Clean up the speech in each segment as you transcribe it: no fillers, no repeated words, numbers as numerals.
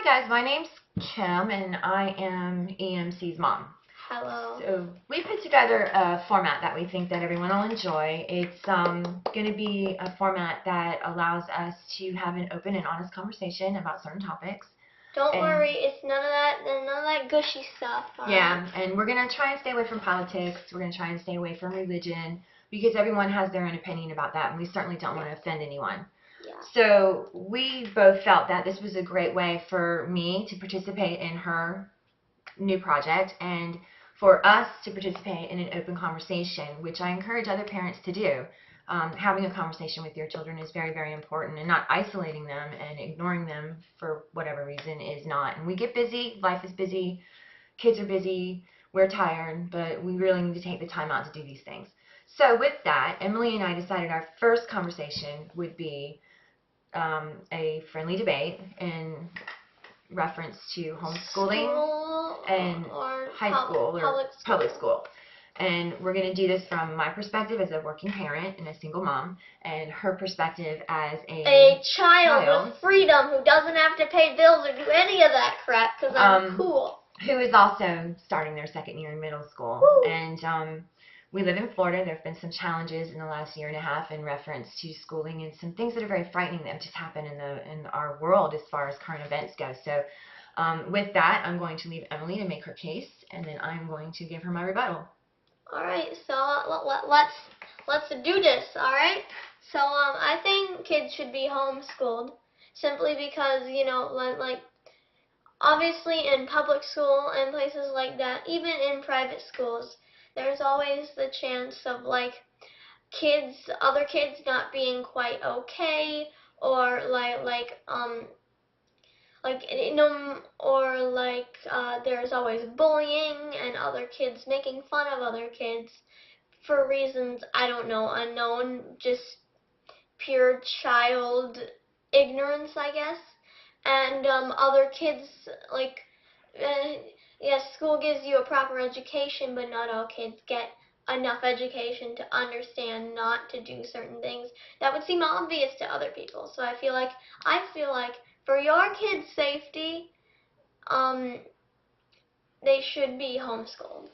guys, my name's Kim and I am EMC's mom. Hello. So we put together a format that we think that everyone will enjoy. It's going to be a format that allows us to have an open and honest conversation about certain topics. Don't worry, it's none of that gushy stuff. Yeah, and we're going to try and stay away from politics. We're going to try and stay away from religion because everyone has their own opinion about that, and we certainly don't want to offend anyone. Yeah. So we both felt that this was a great way for me to participate in her new project and for us to participate in an open conversation, which I encourage other parents to do. Having a conversation with your children is very, very important, and not isolating them and ignoring them for whatever reason is not. And we get busy, life is busy, kids are busy, we're tired, but we really need to take the time out to do these things. So with that, Emily and I decided our first conversation would be a friendly debate in reference to homeschooling and high school or public school. And we're going to do this from my perspective as a working parent and a single mom, and her perspective as a child with freedom who doesn't have to pay bills or do any of that crap because I'm cool. Who is also starting their second year in middle school. Woo. And we live in Florida. There have been some challenges in the last year and a half in reference to schooling and some things that are very frightening that have just happened in our world as far as current events go. So with that, I'm going to leave Emily to make her case, and then I'm going to give her my rebuttal. All right, so let's do this. All right. So I think kids should be homeschooled simply because like obviously in public school and places like that, even in private schools, there's always the chance of like other kids not being quite okay, or there's always bullying and other kids making fun of other kids for reasons I don't know, unknown, just pure child ignorance, I guess. And other kids yes, school gives you a proper education, but not all kids get enough education to understand not to do certain things that would seem obvious to other people. So I feel like for your kids' safety, they should be homeschooled.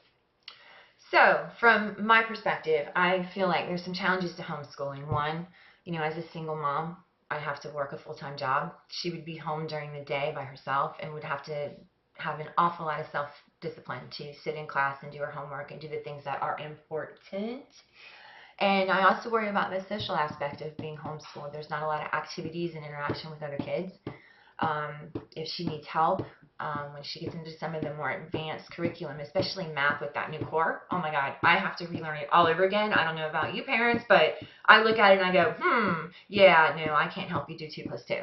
So, from my perspective, I feel like there's some challenges to homeschooling. One, as a single mom, I have to work a full-time job. She would be home during the day by herself and would have to have an awful lot of self-discipline to sit in class and do her homework and do the things that are important. And I also worry about the social aspect of being homeschooled. There's not a lot of activities and interaction with other kids. If she needs help, when she gets into some of the more advanced curriculum, especially math with that new core, oh my God, I have to relearn it all over again. I don't know about you parents, but I look at it and I go, yeah, no, I can't help you do 2 + 2.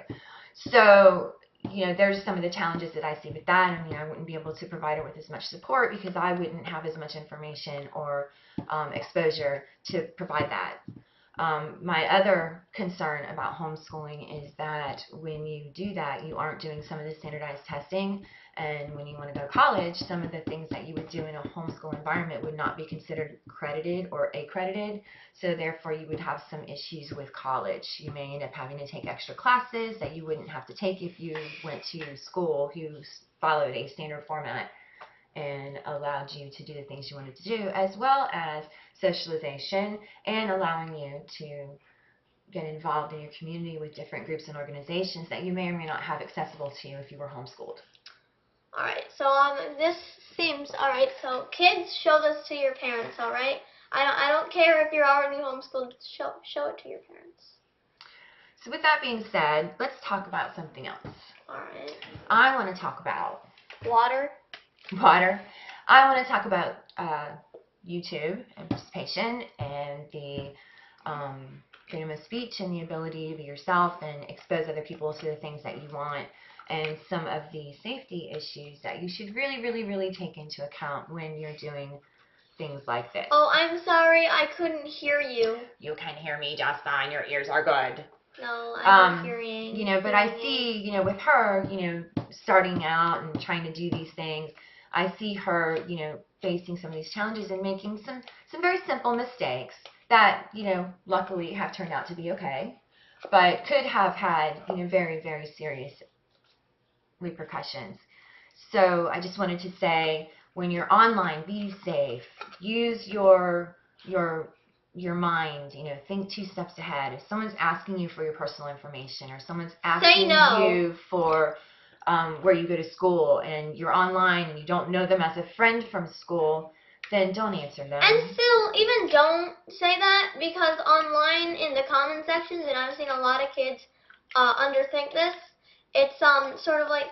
So, there's some of the challenges that I see with that. I wouldn't be able to provide her with as much support because I wouldn't have as much information or exposure to provide that. My other concern about homeschooling is that when you do that, you aren't doing some of the standardized testing, and when you want to go to college, some of the things that you would do in a homeschool environment would not be considered credited or accredited, so therefore you would have some issues with college. You may end up having to take extra classes that you wouldn't have to take if you went to school who followed a standard format and allowed you to do the things you wanted to do, as well as socialization and allowing you to get involved in your community with different groups and organizations that you may or may not have accessible to you if you were homeschooled. Alright, so this seems alright. So kids, show this to your parents, alright? I don't care if you're already homeschooled, show it to your parents. So with that being said, let's talk about something else. Alright. I want to talk about water. I want to talk about YouTube and participation and the freedom of speech and the ability to be yourself and expose other people to the things that you want, and some of the safety issues that you should really, really, really take into account when you're doing things like this. Oh, I'm sorry, I couldn't hear you. You can hear me just fine. Your ears are good. No, I'm hearing. But I see, with her, starting out and trying to do these things, I see her, facing some of these challenges and making some very simple mistakes that, luckily have turned out to be okay, but could have had, very, very serious repercussions. So I just wanted to say, when you're online, be safe. Use your mind. Think 2 steps ahead. If someone's asking you for your personal information, or someone's asking you for where you go to school, and you're online and you don't know them as a friend from school, then don't answer them. And still, even don't say that, because online in the comment sections, and I've seen a lot of kids underthink this. It's sort of like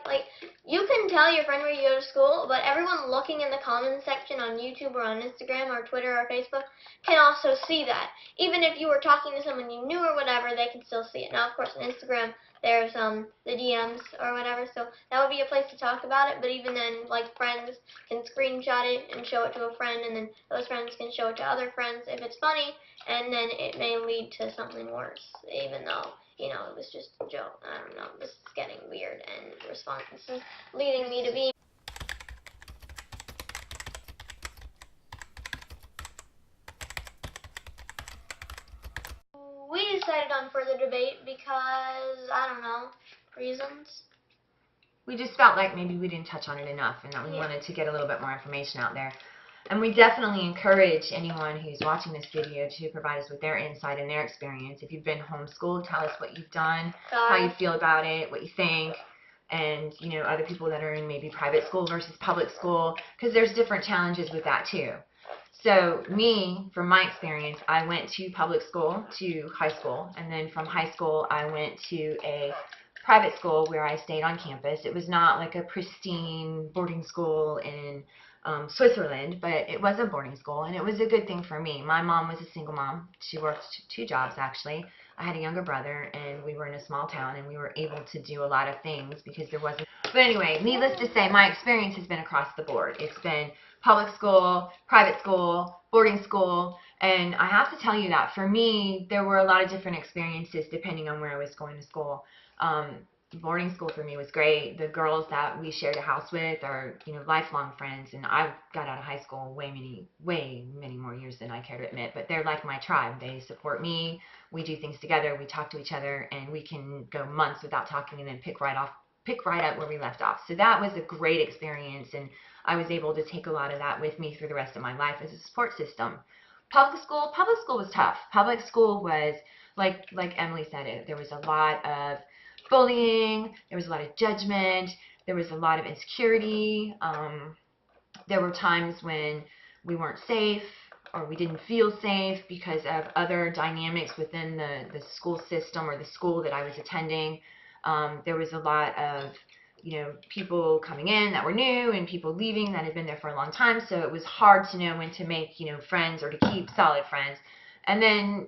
you can tell your friend where you go to school, but everyone looking in the comment section on YouTube or on Instagram or Twitter or Facebook can also see that. Even if you were talking to someone you knew or whatever, they can still see it. Now, of course, on Instagram there's the DMs or whatever, so that would be a place to talk about it. But even then, like, friends can screenshot it and show it to a friend, and then those friends can show it to other friends if it's funny, and then it may lead to something worse, even though it was just a joke. I don't know. This is getting weird, and this is leading me to be. We decided on further debate because, I don't know, reasons. We just felt like maybe we didn't touch on it enough, and that we wanted to get a little bit more information out there. And we definitely encourage anyone who's watching this video to provide us with their insight and their experience. If you've been homeschooled, tell us what you've done, how you feel about it, what you think, and other people that are in maybe private school versus public school, because there's different challenges with that too. So me, from my experience, I went to public school, to high school, and then from high school I went to a private school where I stayed on campus. It was not like a pristine boarding school in Switzerland, but it was a boarding school, and it was a good thing for me. My mom was a single mom. She worked 2 jobs, actually. I had a younger brother, and we were in a small town, and we were able to do a lot of things because there wasn't. But anyway, needless to say, my experience has been across the board. It's been public school, private school, boarding school, and I have to tell you that for me, there were a lot of different experiences depending on where I was going to school. Boarding school for me was great. The girls that we shared a house with are, lifelong friends, and I got out of high school way many more years than I care to admit, but they're like my tribe. They support me. We do things together. We talk to each other, and we can go months without talking and then pick right up where we left off. So that was a great experience, and I was able to take a lot of that with me through the rest of my life as a support system. Public school was tough. Public school was, like Emily said, there was a lot of bullying, there was a lot of judgment, there was a lot of insecurity. There were times when we weren't safe, or we didn't feel safe because of other dynamics within the school system or the school that I was attending. There was a lot of people coming in that were new and people leaving that had been there for a long time, so it was hard to know when to make friends or to keep solid friends. And then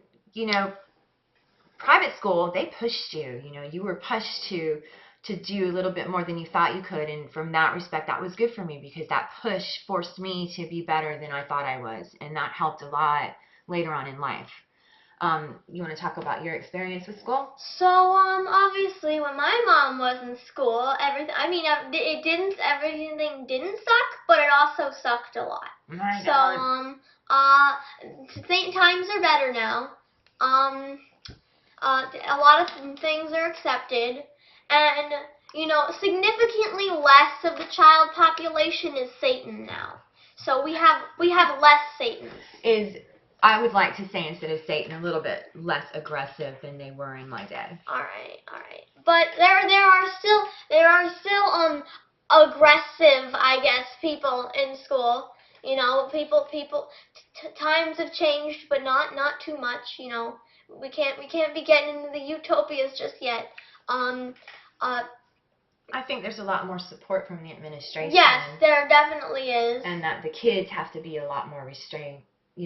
private school, they pushed you. You were pushed to do a little bit more than you thought you could, and from that respect, that was good for me because that push forced me to be better than I thought I was, and that helped a lot later on in life. You want to talk about your experience with school? So, obviously, when my mom was in school, everything didn't suck, but it also sucked a lot. Times are better now. A lot of things are accepted, and significantly less of the child population is Satan now. So we have less Satans. I would like to say, instead of Satan, a little bit less aggressive than they were in my day. All right. But there are still aggressive, I guess, people in school. Times have changed, but not too much. We can't be getting into the utopias just yet. I think there's a lot more support from the administration. Yes, there definitely is. And that the kids have to be a lot more restrained.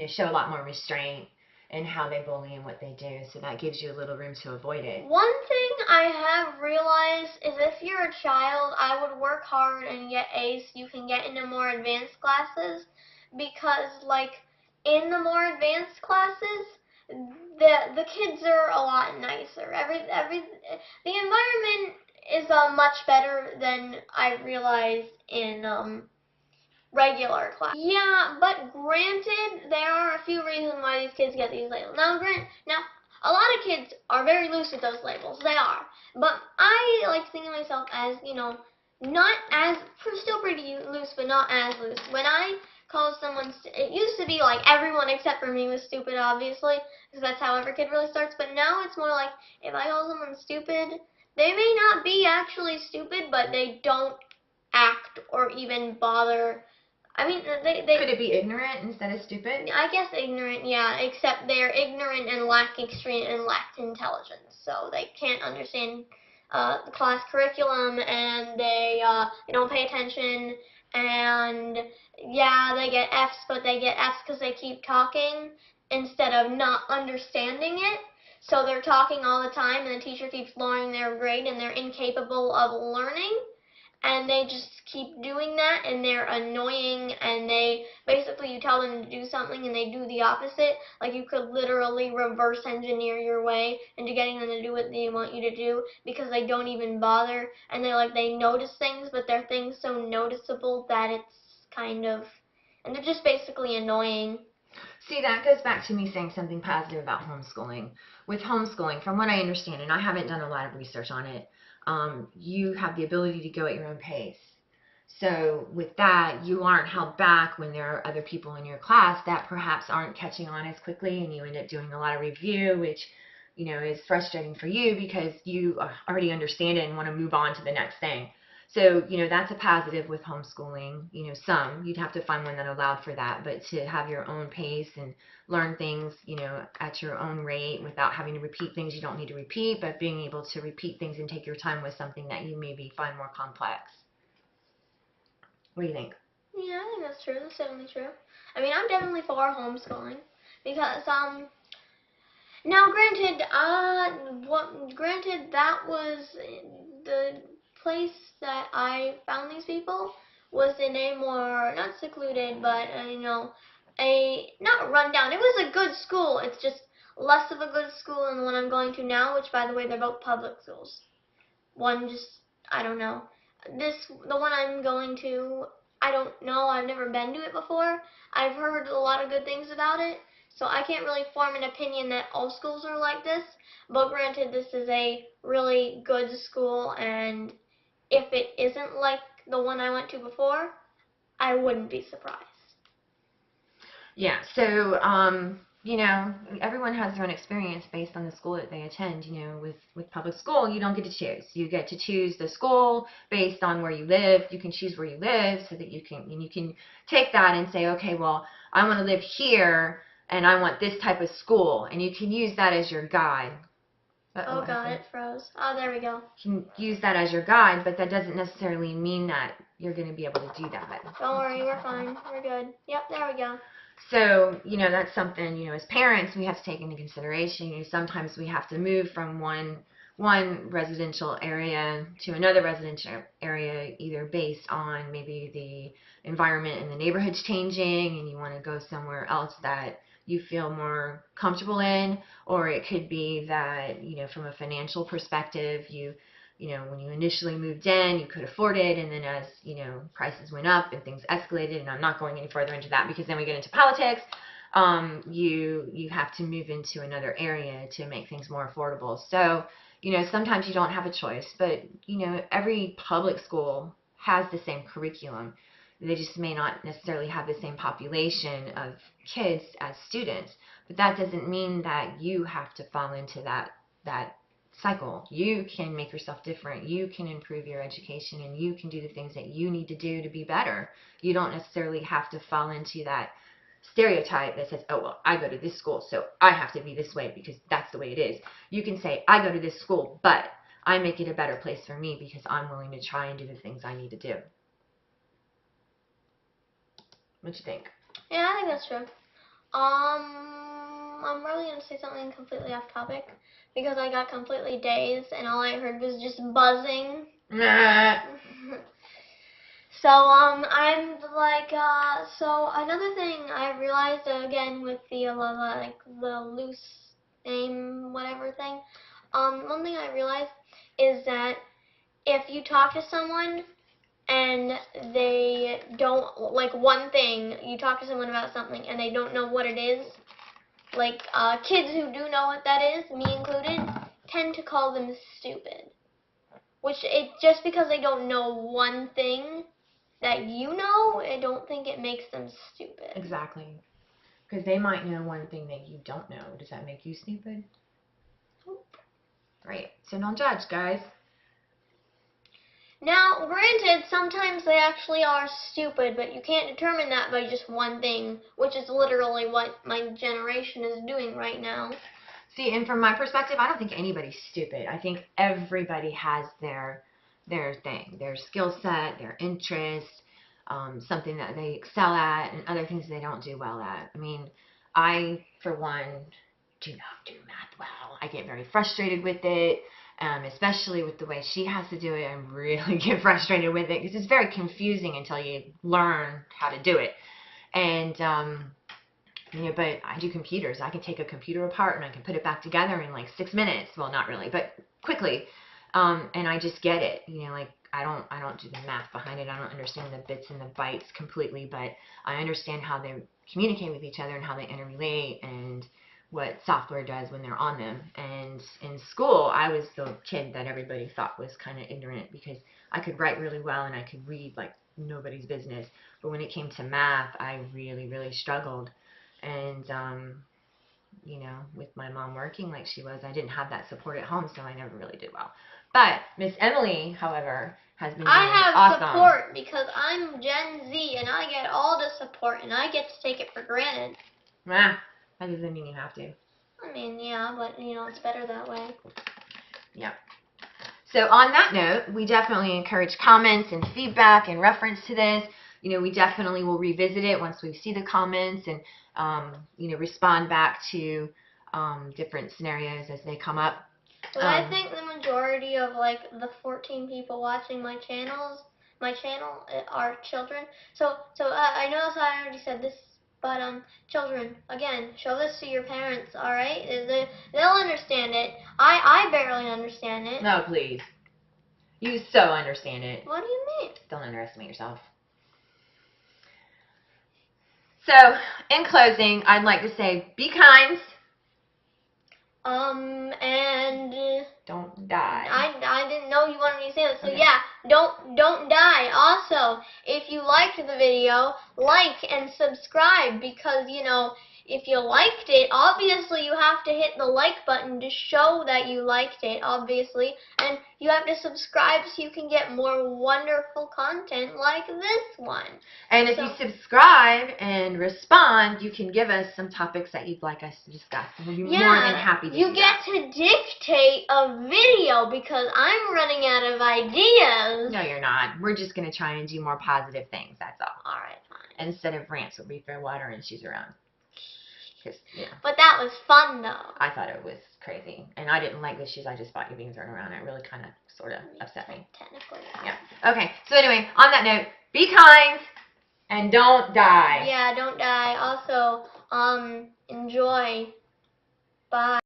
Show a lot more restraint in how they bully and what they do, so that gives you a little room to avoid it. One thing I have realized is if you're a child, I would work hard and get A's so you can get into more advanced classes, because in the more advanced classes, the kids are a lot nicer. The environment is much better than I realized in regular class. Yeah, but granted, there are a few reasons why these kids get these labels. Now, a lot of kids are very loose with those labels. They are. But I like to think of myself as, not as, still pretty loose, but not as loose. When I call someone, it used to be like everyone except for me was stupid, obviously, because that's how every kid really starts. But now it's more like if I call someone stupid, they may not be actually stupid, but they don't act or even bother. I mean, Could it be ignorant instead of stupid? I guess ignorant, yeah, except they're ignorant and lack intelligence, so they can't understand the class curriculum, and they don't pay attention, and yeah, they get Fs, but they get Fs because they keep talking instead of not understanding it. So they're talking all the time, and the teacher keeps lowering their grade, and they're incapable of learning. And they just keep doing that, and they're annoying, and they basically, you tell them to do something and they do the opposite. Like, you could literally reverse engineer your way into getting them to do what they want you to do, because they don't even bother, and they notice things, but they're things so noticeable that it's kind of, and they're just basically annoying. See, that goes back to me saying something positive about homeschooling. With homeschooling, from what I understand, and I haven't done a lot of research on it, you have the ability to go at your own pace. So with that, you aren't held back when there are other people in your class that perhaps aren't catching on as quickly, and you end up doing a lot of review, which, is frustrating for you because you already understand it and want to move on to the next thing. So, that's a positive with homeschooling. You'd have to find one that allowed for that, but to have your own pace and learn things, at your own rate without having to repeat things you don't need to repeat, but being able to repeat things and take your time with something that you maybe find more complex. What do you think? Yeah, I think that's true. That's definitely true. I mean, I'm definitely for homeschooling because, now granted that was the place that I found these people was in a more, not secluded, but, not rundown. It was a good school. It's just less of a good school than the one I'm going to now, which, by the way, they're both public schools. One just, I don't know. The one I'm going to, I don't know. I've never been to it before. I've heard a lot of good things about it. So I can't really form an opinion that all schools are like this, but granted, this is a really good school, and if it isn't like the one I went to before, I wouldn't be surprised. Yeah, so, everyone has their own experience based on the school that they attend. With public school, you don't get to choose. You get to choose the school based on where you live. You can choose where you live so that you can take that and say, okay, well, I want to live here, and I want this type of school, and you can use that as your guide. Oh God, it froze. Oh, there we go. You can use that as your guide, but that doesn't necessarily mean that you're going to be able to do that. Don't worry, we're fine. We're good. Yep, there we go. So, that's something, as parents, we have to take into consideration. Sometimes we have to move from one residential area to another residential area, either based on maybe the environment in the neighborhood's changing and you want to go somewhere else that you feel more comfortable in, or it could be that, from a financial perspective, when you initially moved in, you could afford it, and then as, prices went up and things escalated, and I'm not going any further into that because then we get into politics, you have to move into another area to make things more affordable. So, sometimes you don't have a choice, but, every public school has the same curriculum. They just may not necessarily have the same population of kids as students, but that doesn't mean that you have to fall into that cycle. You can make yourself different. You can improve your education, and you can do the things that you need to do to be better. You don't necessarily have to fall into that stereotype that says, oh, well, I go to this school, so I have to be this way because that's the way it is. You can say, I go to this school, but I make it a better place for me because I'm willing to try and do the things I need to do. What you think? Yeah, I think that's true. I'm really going to say something completely off topic because I got completely dazed and all I heard was just buzzing. So, I'm like, so another thing I realized, again, with the loose name, whatever thing, one thing I realized is that if you talk to someone and they don't, like, one thing, you talk to someone about something and they don't know what it is, like, kids who do know what that is, me included, tend to call them stupid. just because they don't know one thing that you know, I don't think it makes them stupid. Exactly. Because they might know one thing that you don't know. Does that make you stupid? Nope. Right. So don't judge, guys. Now, granted, sometimes they actually are stupid, but you can't determine that by just one thing, which is literally what my generation is doing right now. See, and from my perspective, I don't think anybody's stupid. I think everybody has their thing, their skill set, their interest, something that they excel at, and other things they don't do well at. I mean, I, for one, do not do math well. I get very frustrated with it, especially with the way she has to do it. I really get frustrated with it because it's very confusing until you learn how to do it. And but I do computers. I can take a computer apart and I can put it back together in like 6 minutes. Well, not really, but quickly. And I just get it. Like I don't do the math behind it. I don't understand the bits and the bytes completely, but I understand how they communicate with each other and how they interrelate and what software does when they're on them. And in school, I was the kid that everybody thought was kind of ignorant because I could write really well and I could read like nobody's business. But when it came to math, I really, really struggled. And, with my mom working like she was, I didn't have that support at home, so I never really did well. But Miss Emily, however, has been doing awesome. Support because I'm Gen Z and I get all the support and I get to take it for granted. That doesn't mean you have to. I mean, yeah, but, it's better that way. Yep. So on that note, we definitely encourage comments and feedback in reference to this. We definitely will revisit it once we see the comments and, respond back to different scenarios as they come up. But I think the majority of, the 14 people watching my channel are children. So I know I already said this, but, children, again, show this to your parents, all right? They'll understand it. I barely understand it. No, please. You so understand it. What do you mean? Don't underestimate yourself. So, in closing, I'd like to say, be kind. And don't die. I didn't know you wanted me to say that. So okay. Yeah, don't die. Also, if you liked the video, like and subscribe because if you liked it, obviously you have to hit the like button to show that you liked it, obviously, and you have to subscribe so you can get more wonderful content like this one. And if you subscribe and respond, you can give us some topics that you'd like us to discuss. And we'll be more than happy to do that. You get to dictate a video because I'm running out of ideas. No, you're not. We're just going to try and do more positive things, that's all. Alright, fine. Instead of rants where we throw water and she's around. But that was fun, though. I thought it was crazy. And I didn't like the shoes I just bought you being thrown around. It really kind of, sort of upset me. Technically. Yeah. Okay. So anyway, on that note, be kind and don't die. Yeah, don't die. Also, enjoy. Bye.